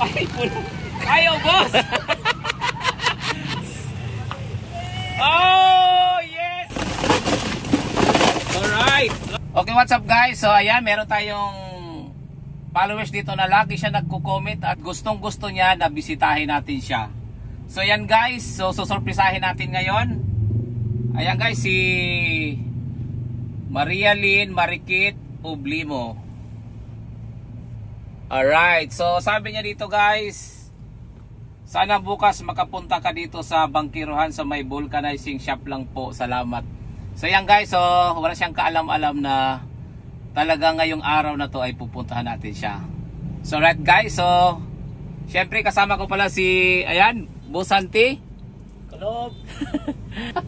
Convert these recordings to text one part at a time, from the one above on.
Ay, puno. Ayaw, boss! Oh, yes! Alright. Okay, what's up guys? So, ayan, meron tayong followers dito na lagi siya nagko-comment at gustong-gusto niya na bisitahin natin siya. So, ayan guys. So, susurprisahin natin ngayon. Ayan guys, si Maria Lynn Marikit Oblimo. Alright, so sabi niya dito guys, sana bukas makapunta ka dito sa Bangkiruhan sa may vulcanizing shop lang po. Salamat. So yan guys, so wala siyang kaalam-alam na talaga ngayong araw na to ay pupuntahan natin siya. So right guys, so syempre kasama ko pala si, ayan, Busanti. Kalob.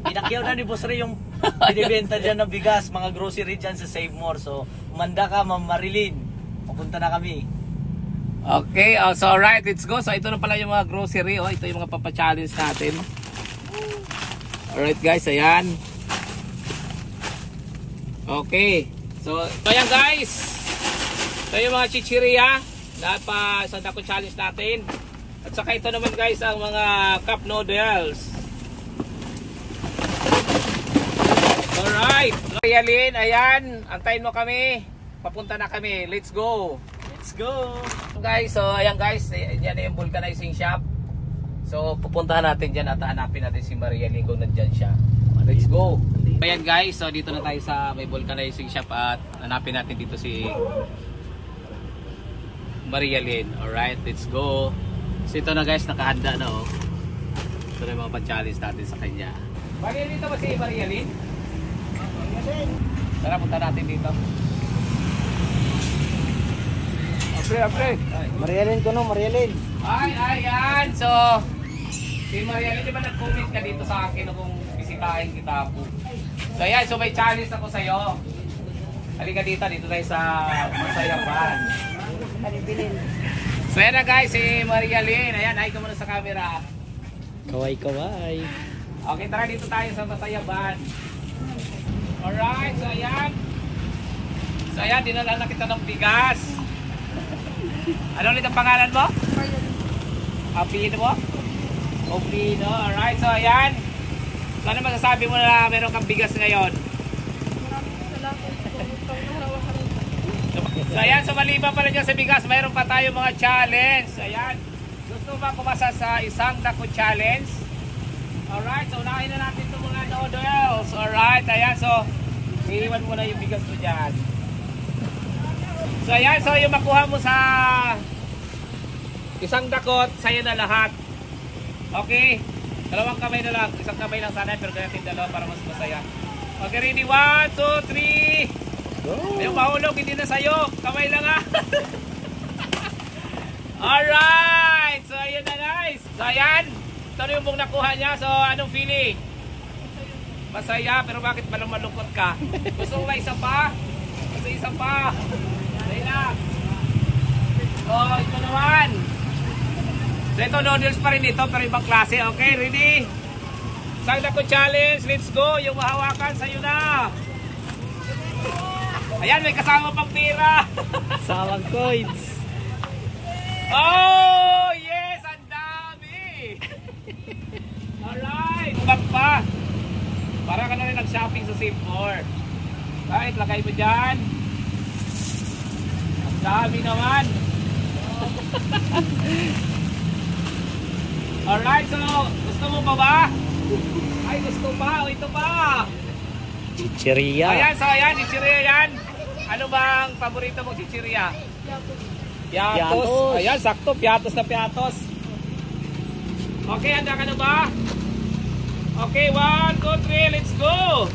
Pinakyaw na ni Boss Ray yung binibenta dyan ng bigas, mga grocery dyan sa Save More. So umanda ka, Ma'am Marilyn. Pupunta na kami. Okay, so alright, let's go. So ito na pala yung mga grocery. Oh, ito yung mga papachallenge natin. Alright guys, ayan. Okay. So ayan guys. Ito yung mga chichirya na pa sa Dako Challenge natin. At saka ito naman guys ang mga cup noodles. Alright. Yalin, ayan. Antayin mo kami. Papunta na kami. Let's go. Let's go! Guys, so ayan guys, yan na yung vulcanizing shop. So pupuntahan natin dyan at hanapin natin si Maria Lynn kung nandyan siya. Let's go! Ayan guys, so dito na tayo sa may vulcanizing shop at hanapin natin dito si Maria Lynn. Alright, let's go! So ito na guys, nakahanda na oh. Ito na yung mga pa-challenge natin sa kanya. Maria dito ba si Maria Lynn? Tara, punta natin dito. Apre. Maria Lynn ko no, Maria Lynn. Ay, ayan. So, si Maria Lynn, di ba nag-comment ka dito sa akin kung bisitahin kita po? So, ayan. So, may challenge ako sa'yo. Halika dito tayo sa Masayaban. So, ayan na guys, si Maria Lynn. Ayan, ay ka muna sa camera. Kaway. Okay, tara dito tayo sa Masayaban. Alright, so ayan. So, ayan, dinala na kita ng bigas. Ano ulit ang pangalan mo? Apelido mo? Oblino. Alright, so ayan. So ano masasabi mo na meron kang bigas ngayon? Maraming salamat. So ayan, so maliban pala dyan sa bigas, mayroon pa tayo mga challenge. Ayan. Gusto ba kumasa sa isang Dako Challenge? Alright, so unahin na natin itong mga noodles. Alright, ayan. So, iiwan mo na yung bigas mo dyan. So ayan, so yung makuha mo sa isang dakot, sa'yo na lahat. Okay? Dalawang kamay na lang. Isang kamay lang sana, pero ganatin dalawa para mas masaya. Okay, ready? 1, 2, 3. Yung mahulog, hindi na sa'yo. Kamay lang ha. Alright! So ayan na guys. So ayan. Ito na yung mong nakuha niya. So anong feeling? Masaya, pero bakit palang malungkot ka? Gusto mo ba isa pa? Gusto isa pa? Oh, ito naman. So ito noodles pa rin ito pero ibang klase. Okay, ready? Isang Dako Challenge, let's go. Yung mahawakan sa'yo na. Ayan, may kasama pang pira. Sawang coins. Oh, yes, ang dami. Alright, bag pa. Para ka na rin nag-shopping sa Save More. Right, lagay mo dyan. Dami naman. Alright, so gusto mo pa ba? Ay, gusto pa. O, ito pa. Chichirya. Ayan, so ayan, chichirya yan. Ano bang paborito mong chichirya? Piatos. Ayan, sakto. Piatos na piatos. Okay, handa ka na ba? Okay, 1, 2, 3, let's go.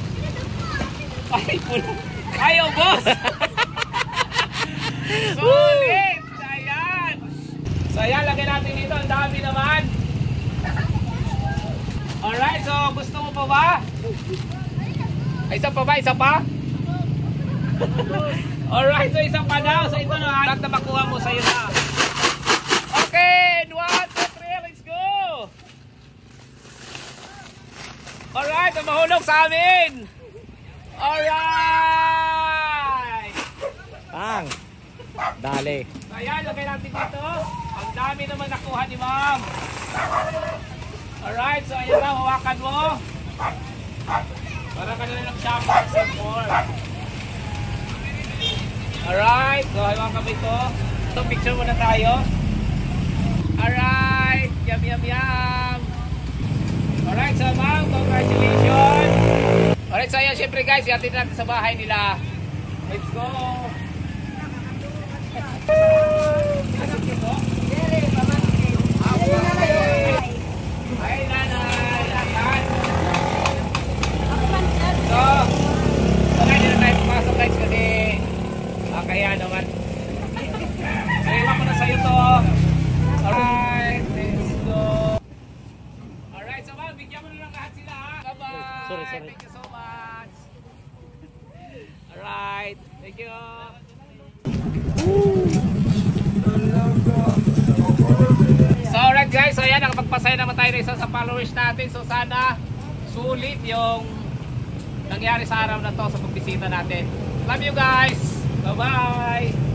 Ay, puno. Ayaw, boss. Solid! Ayan! So ayan, lagay natin dito. Ang dami naman. Alright, so gusto mo pa ba? Isa pa ba? Isa pa? Alright, so isa pa daw. So ito na. Lahat na makuha mo sa'yo na. Okay! 1, 2, 3, let's go! Alright, so mahulog sa amin! Alright! Pang! Dali. Ayan, lagay natin dito. Ang dami naman nakuha ni ma'am. Alright, so ayan na, hawakan mo. Para ka na ng shopping sa more. Alright, so hawakan kami ito. So picture muna tayo. Alright, yum yum yum. Alright, so ma'am, congratulations. Alright, so ayan, syempre guys, ihatid natin sa bahay nila. Let's go. Ay, nanay, lahat. So, ngayon na tayo pumasok guys kasi kaya naman. So, iwan ko na sa'yo to. Alright, let's go. Alright, so ma'am, bigyan mo na lang lahat sila ha. Bye-bye. Sorry. Thank you so much. Alright, thank you. So alright guys, so yan, nakapagpasaya naman tayo na isa sa followers natin. So sana sulit yung nangyari sa araw na to sa pagbisita natin. Love you guys. Bye bye.